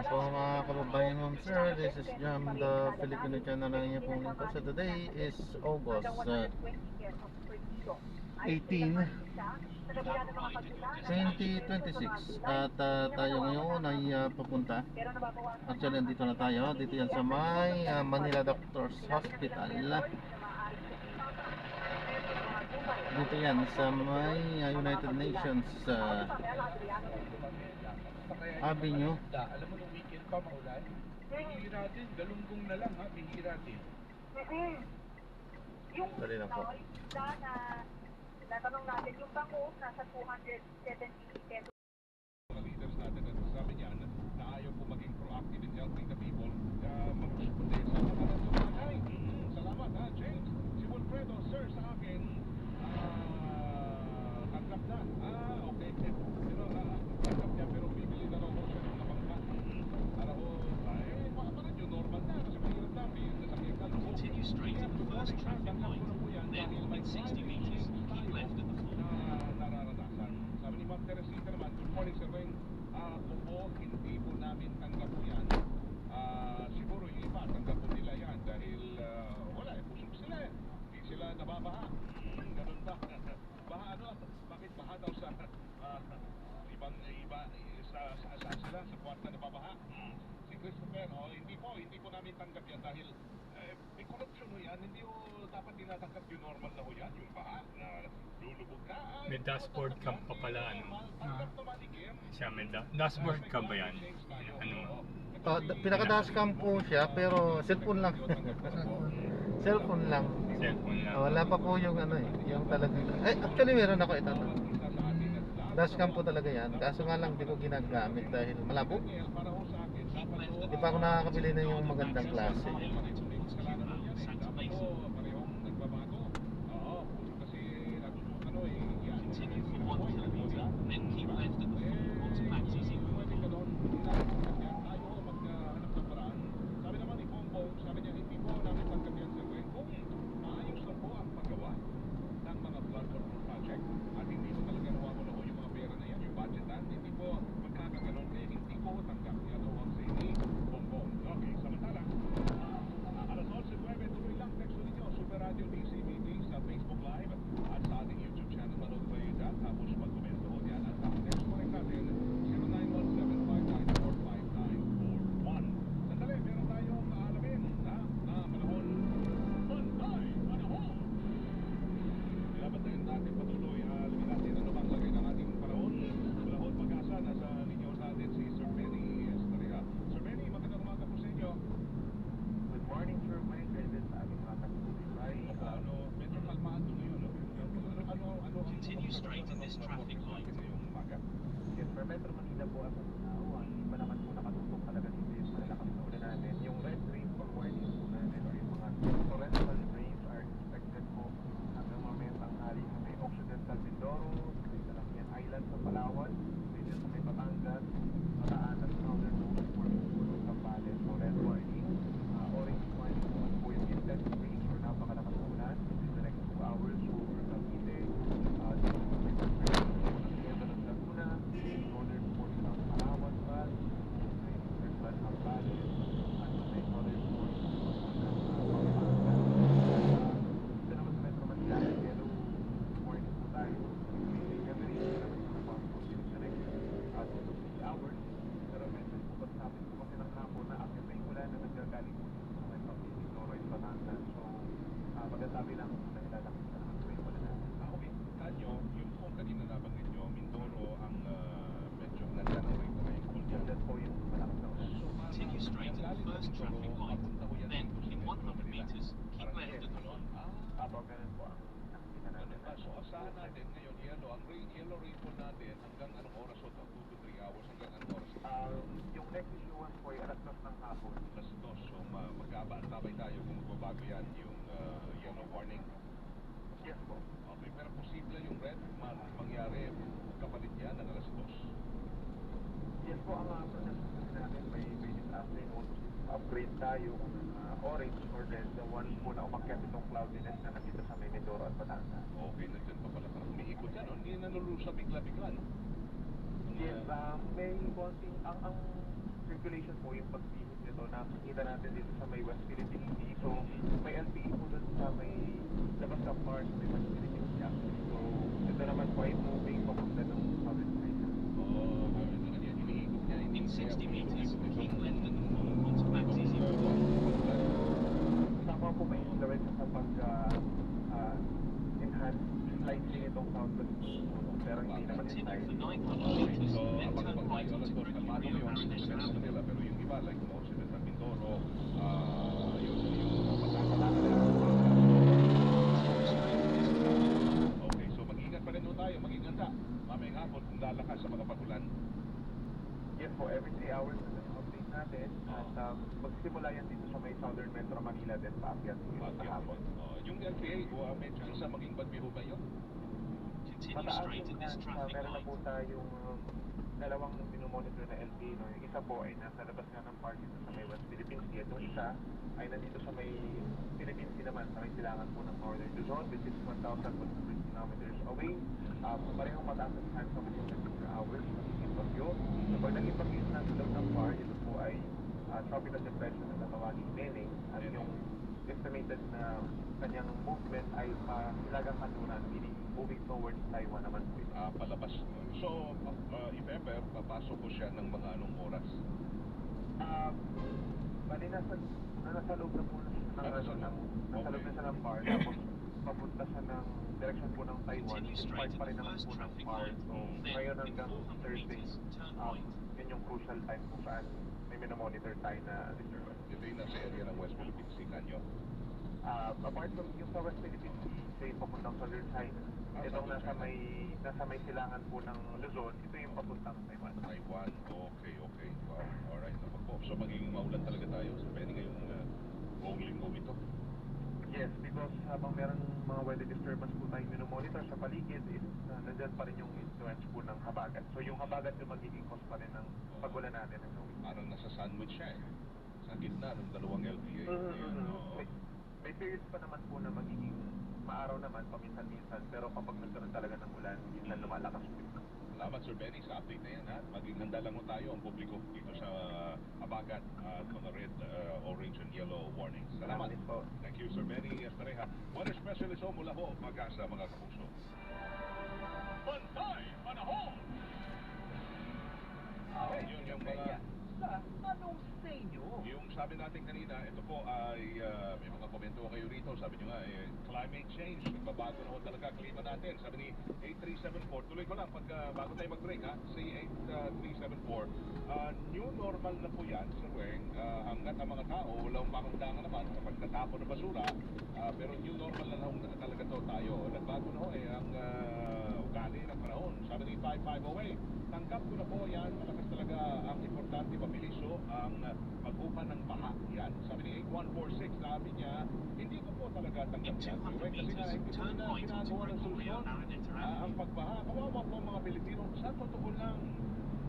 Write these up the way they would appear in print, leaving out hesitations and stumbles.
po mga kababayan, ma'am sir, this is Jam, the Filipino channel na inyo pong lingkod. So today is August 18, 2026 at tayo ngayon ay papunta. Actually nandito na tayo, dito yan sa may Manila Doctors Hospital. Dito yan sa may United Nations Avenue. Alam mo nung weekend pa maulan? Bihira din, galunggong na lang ha, bihira din. Yung Dali lang po. isda na natanong natin, yung bangus nasa 270 pesos. Mga leaders natin at sabi niya na ayaw po maging proactive in helping the people. Mag-responde sa mga nagsumanay. Salamat ha, James. Si Wilfredo, sir, sa akin, tanggap na. Okay. Pero tanggap niya, pero bibili na raw ko siya ng nabangka. Para ko, parang yun normal na. Kasi mahirap na, may nasakyan ka. Continue straight at the first traffic light, then in 60 meters, keep left at the floor. Nararanasan. Sabi ni Ma'am Teresita naman, good morning Sir Ring. Opo, hindi po namin tanggap po yan. Siguro yung iba, tanggap po nila yan dahil wala, pusok sila eh. Hindi sila nababaha. Ganun ba? Baha ano? Bakit baha daw sa ibang iba saan sila sa kwarta nababaha? Si Christopher, hindi po namin tanggap yan dahil may corruption ho yan. Hindi ho dapat dinatanggap yung normal na ho yan, yung baha na lulubog ka. May dashboard cam pa pala, ano? Tanggap naman ni Kim. Siya, may dashboard cam ba yan? Ano? Pinaka-dashcam po siya pero cellphone lang. Cellphone lang. Cellphone lang. Wala pa po yung ano eh, yung talagang actually meron ako ito. Dashcam po talaga yan. Kaso nga lang di ko ginagamit dahil malabo. Di pa ako nakakabili na yung magandang klase. Continue for 1 kilometer, then keep left at the floor onto Maxis in Sabi naman ni Bongbong, sabi niya, hindi po namin tanggap yan sa Gwen. Kung maayos na po ang paggawa ng mga flood control project at hindi mo talaga nawawala ko yung mga pera na yan, yung budgetan, hindi po magkakaganon kaya hindi ko tanggap yan o ang say ni Bongbong. Okay, samantalang, alas 11:09, tuloy lang text ninyo, Super Radio DCBT sa Facebook Live at sa ating YouTube channel, manood kayo dyan, tapos mag-komento ko yan at ang text ko rin natin, 0917594591. Sandali, meron tayong alamin na panahon. Bantay! Panahon! Nilabantayan natin patuloy. Alamin natin ano bang lagay ng ating panahon. Panahon pag-asa, nasa linyo natin si Sir Benny Estrella. Sir Benny, magandang umaga po sa inyo. Good morning, Sir Mike. Guided sa ating mga tagbibigay. Medyo kalmado ngayon. Continue straight in this traffic light. Ngayong umaga. Yes, for Metro Manila po as of now, hindi pa naman po nakatutok talaga dito yung malalakas na ulan natin. Yung red rainfall warning po natin or yung mga torrential rains are expected po hanggang mamaya tanghali na may Occidental Mindoro, may Talakyan Island sa Palawan, may dyan sa may Batangas, Bataan at Southern Luzon for Puno sa Pales. So red warning, orange warning po yung intense rains or napakalakas na ulan within the next 2 hours over Cavite, northern portion of Palawan pa, central Zambales, at may southern portion of Pampanga. Ito naman sa Metro Manila, yellow warning po tayo. May heavy rain naman sa Pampanga within the next 2 to 3 hours. Pero mention po sabi po kasi ng hapon na active na yung ulan na nagagaling po sa may Cavite, Noroy, Batangas. So, magsasabi lang na ilalakit sa naman po yung ulan natin. Okay, kanyo, yung kung kanina nabanggit nyo, Mindoro ang medyo nandyan ang rate na yung cool dyan. Yan po yung malakas na ulan. Continue straight at the first traffic light, then in 100 meters, keep left at the floor. Apo, ganun po ang nakikita natin. So, asahan natin ngayon, yellow rainfall natin hanggang anong oras o 2 to 3 hours hanggang anong oras? Yung next issuance po ay alas 2 ng hapon. Alas 2. So, mag-aabay tayo kung magbabago yan yung yellow warning. Yes po. Okay, pero posible yung red mangyari kapalit yan ng alas 2. Yes po, ang projection natin may this afternoon upgrade tayo kung orange or red, the one po na umakyat itong cloudiness na nandito sa may Mindoro at Batangas. Okay, nandyan pa pala. Parang umiikot yan, no? Hindi nanulusa bigla-bigla, no? Yes, may konting, ang circulation po yung pagbihis nito, nakikita natin dito sa may West Philippine Sea. So, may LPE po dun sa may labas ng park, may West Philippine Sea. So, ito naman po ay moving papunta ng Southern China. In 60 meters, keep left at the full onto Maxi 01. Kasama po may influence sa pag-enhance slightly itong southwest pero hindi naman yung Continue tayo. for 900 meters, So, then abang turn naman right tayo, alas onto 2, kalmado Rio yung Mariners sa Avenue. Manila, pero yung iba, like Los Angeles and Mindoro, yung pagkakalaga. Okay, so mag-ingat pa rin ho tayo, maging handa. Mamayang hapon kung lalakas sa mga pagulan. Yes po, every 3 hours na update natin at magsimula yan dito sa may Southern Metro Manila then paakyat yung sa hapon. Yung LPA, may chance na maging bagyo ba yun? Continue Mataas straight yung at this chance, traffic meron na po light. tayong dalawang minomonitor na LPA. No? Yung isa po ay nasa labas nga ng park dito sa may West Philippine Sea at yung isa ay nandito sa may Philippine Sea naman sa may silangan po ng Northern Luzon which is 1,100 kilometers away. Parehong mataas ang chance na within 24 hours magiging bagyo. So pag naging bagyo na sa loob ng park, ito po ay tropical depression na natawagin Nene at yung estimated na kanyang movement ay hilagang kanluran, meaning moving towards Taiwan naman po ito. Palabas. So, if ever, papasok ko siya ng mga anong oras? Bali nasa loob na po na siya Nasa loob. nasa loob na siya ng bar tapos papunta siya ng direction po ng Taiwan. Continue Yung straight part pa at rin the naman first po ng traffic bar. light. So, Then, ngayon in hanggang 400 Thursday, meters, turn right. yun yung crucial time kung saan may minomonitor tayo na disturbance. Ito yung nasa area ng West Philippine Sea, kanyo. Apart from yung sa West Philippine Sea, say papuntang Southern China, itong Southern nasa may silangan po ng Luzon, ito yung papuntang Taiwan. Taiwan, okay. Wow, alright. Po. So, magiging maulan talaga tayo sa pwede ngayong buong linggo ito. Yes, because habang meron mga weather disturbance po tayong minomonitor sa paligid, is nandyan pa rin yung influence po ng habagat. So yung habagat yung magiging cause pa rin ng pagulan natin ng gawin. Parang nasa sandwich siya eh. Sa gitna ng dalawang LPA. Ayan, oo. May periods pa naman po na magiging maaraw naman paminsan-minsan, pero kapag nagkaroon talaga ng ulan, minsan lumalakas po ito. Salamat Sir Benny sa update na yan ha. Maging handa lang mo tayo ang publiko dito sa habagat at mga red, orange and yellow warnings. Salamat. Salamat po. Thank you Sir Benny Estareja. Weather specialist ho mula ho Mag-asa mga kapuso. Pantay! Panahon! Okay, yun yung mga... Anong say nyo? Yung sabi natin kanina, ito po ay may mga komento kayo rito. Sabi nyo nga, climate change. Nagbabago na ho talaga klima natin. Sabi ni 8374, tuloy ko lang bago tayo mag-break ha. Say 8374, new normal na po yan, Sir Weng. Hanggat ang mga tao, walang pakundangan naman sa pagtatapon ng basura. Pero new normal na lang talaga to tayo. Nagbago na ho ang ugali ng panahon. Sabi ni 5508, tanggap ko na po yan, malakas talaga ang importante, mabiliso ang mag-upan ng baha. Yan, sabi ni 8146, sabi niya, hindi ko po talaga tanggap In yan. 200 Kasi nga, meters, hindi ko turn na right onto ginagawa ng Gregorio solusyon. Marineta Ang Avenue. pagbaha, kawawa po ang mga Pilipino. Sa totoo lang,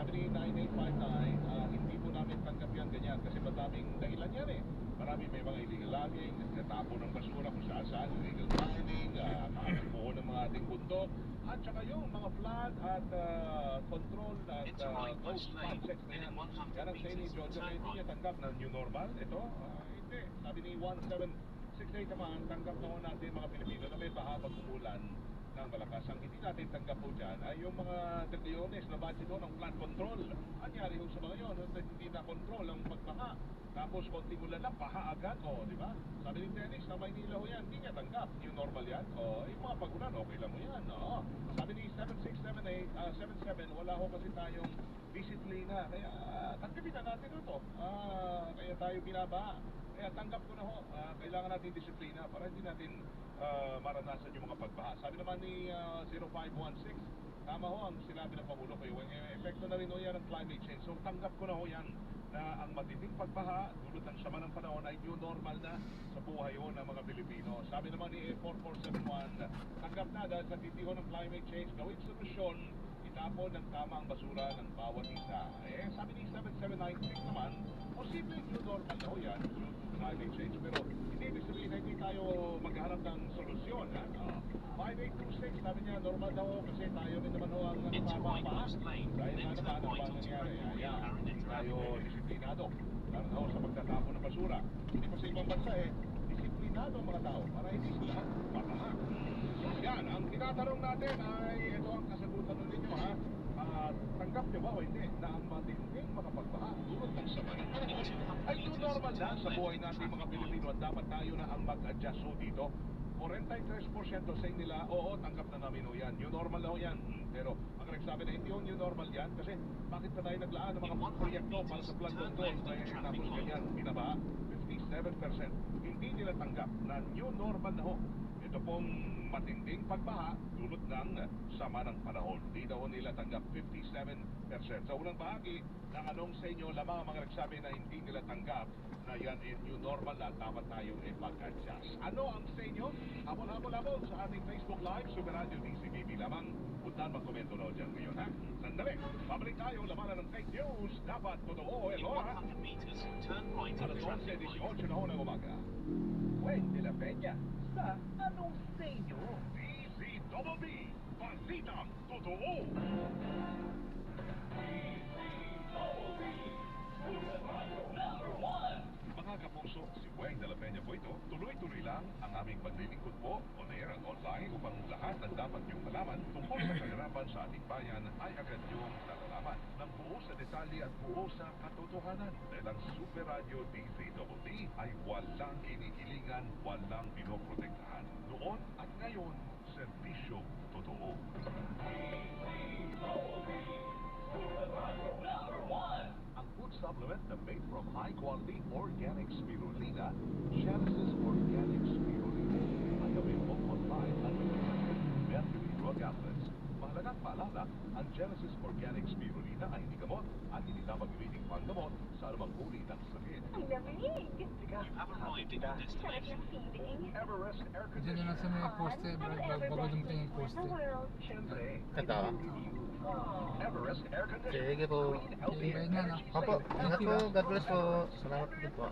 sabi ni 9859, hindi po namin tanggap yan ganyan kasi madaming dahilan yan eh. Marami may mga illegal logging, nagtatapo ng basura kung saan, illegal mining, kakabuo ng mga ating bundok, at saka yung mga flood at control at Into right those West Lane, projects na then yan. in 100 Yan ang sa inyo, meters, Jojo, turn hindi niya right. tanggap na new normal. Ito, hindi. Sabi ni 1768 naman, tanggap na ho natin mga Pilipino na may baha pag umulan ng malakas. Ang hindi natin tanggap po dyan ay yung mga trilyones na budget ho ng flood control. Anyari ho sa mga yun, hindi na control ang pagbaha. Tapos konting ulan lang, baha agad. O, di ba? Sabi ni Dennis, na Maynila ho yan, hindi niya tanggap. New normal yan. O, yung mga pagulan, okay lang mo yan. O, sabi ni 7678, 77, wala ho kasi tayong disiplina. Kaya, tanggapin na natin ito. Kaya tayo binabaha. Kaya tanggap ko na ho, kailangan natin disiplina para hindi natin maranasan yung mga pagbaha. Sabi naman ni 0516, tama ho ang sinabi ng Pangulo kayo. Epekto na rin ho yan ng climate change. So tanggap ko na ho yan na ang matinding pagbaha, dulot ng sama ng panahon ay new normal na sa buhay ho ng mga Pilipino. Sabi naman ni 4471, tanggap na dahil sa titiho ng climate change, gawin solusyon, itapon ng tamang basura ng bawat isa. Sabi ni 7796 naman, posible new normal na ho yan due to climate change. Pero hindi ibig sabihin na hindi tayo maghanap ng solusyon. 5826, sabi niya, normal daw ho kasi tayo rin naman ho ang Into right nagpapabaha. West Lane, Dahil then nga turn naman, right ano ba onto nangyari? Gregorio Ayan, Marineta tayo Avenue. disiplina disiplinado. Lalo na ho sa pagtatapon ng basura. Hindi pa sa ibang bansa disiplinado ang mga tao para hindi sila mataha. So yan, ang tinatanong natin ay ito ang kasagutan ninyo ha. Tanggap niyo ba o hindi na ang matinding makapagbaha dulot ng sama ng panahon ay new normal na sa buhay natin mga Pilipino at dapat tayo na ang mag-adjust ho dito. 43% say nila, oo, tanggap na namin ho yan. New normal na ho yan. Pero ang nagsabi na hindi ho new normal yan kasi bakit pa tayo naglaan ng mga proyekto para sa flood control tapos ganyan, binaba 57%. Hindi nila tanggap na new normal na ho. Ito pong matinding pagbaha dulot ng sama ng panahon. Di daw nila tanggap 57%. Sa unang bahagi ng anong sa inyo, lamang ang mga nagsabi na hindi nila tanggap na yan ay new normal na dapat tayo mag-adjust. Ano ang sa inyo? Habol-habol sa ating Facebook Live, Super Radio DCBB lamang. Puntaan magkomento na dyan ngayon, ha? Sandali, pabalik tayo, labanan ng fake news. Dapat totoo, In Elora. 100 meters, turn right Alas into traffic light. 11:18 na ho ng umaga. Wait, de la Peña. Sa anong sa inyo? DZBB, Balitang Totoo. Mga kapuso, si Weng de la Peña po ito. Tuloy-tuloy lang ang aming paglilingkod po on air at online upang lahat ng dapat niyong malaman tungkol sa kahirapan sa ating bayan ay agad niyong nalalaman ng buo sa detalye at buo sa katotohanan. Dahil ang Super Radio DZBB ay walang kinikilingan, walang pinoprotektahan. Noon at ngayon, serbisyo totoo. Ang food supplement na made from high-quality organic spirulina, Genesis Organic Spirulina, ay available online at Mercury Drug Outlets. Mahalagang paalala, ang Genesis Organic Spirulina ay hindi gamot at hindi dapat gamitin panggamot sa anumang uri ng sakit. Ang lamig! You have arrived at your Sarap destination. ng feeling. Everest Air Diyan na lang sa may poste, bago dumating yung poste. Siyempre, Ito. Everest Air Conditioning. Sige po. Bayad na, no? Opo, ingat po. God bless po. Salamat din po.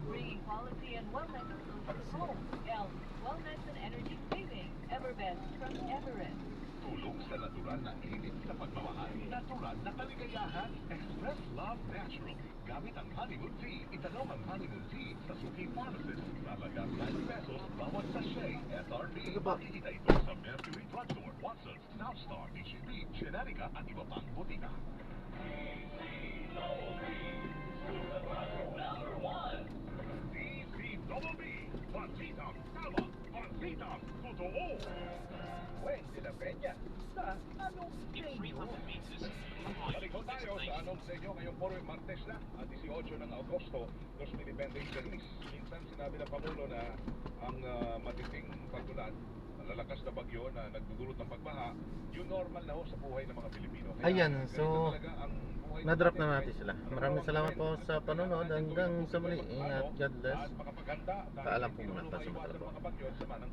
Bringing quality and wellness closer to home. Health, wellness and energy saving. Everbest from Everest. Tulong sa natural na init na pagmamahal. Natural na kaligayahan. Express Love Natural. Gamit ang honeymoon tea. Itanong ang honeymoon tea sa Suki Pharmacist. Talagang 9 pesos bawat sachet. SRP. Sige po. Makikita ito sa Mercury Drugstore, Watson's, Southstar, DCB, Genetica at iba pang butika. DZBB. Balitang tama. Balitang totoo. Wait, de la Peña. Sa anong sa In inyo? 300 meters, turn right Balik into ko tayo sa destination. anong sa inyo ngayong puro Martes na at 18 ng Agosto 2026. Minsan sinabi ng Pangulo na ang matinding pagtulad, lalakas na bagyo na nagdudulot ng pagbaha, yung normal na ho sa buhay ng mga Pilipino. Kaya Ayan, ganito so, talaga ang buhay Na-drop natin. na natin sila. Maraming salamat po sa panonood. Hanggang sa muli. Ingat. God bless. At makapaghanda dahil Paalam po hindi muna. naman Tapos maiwasan sumatrabaho. mga bagyo at sama ng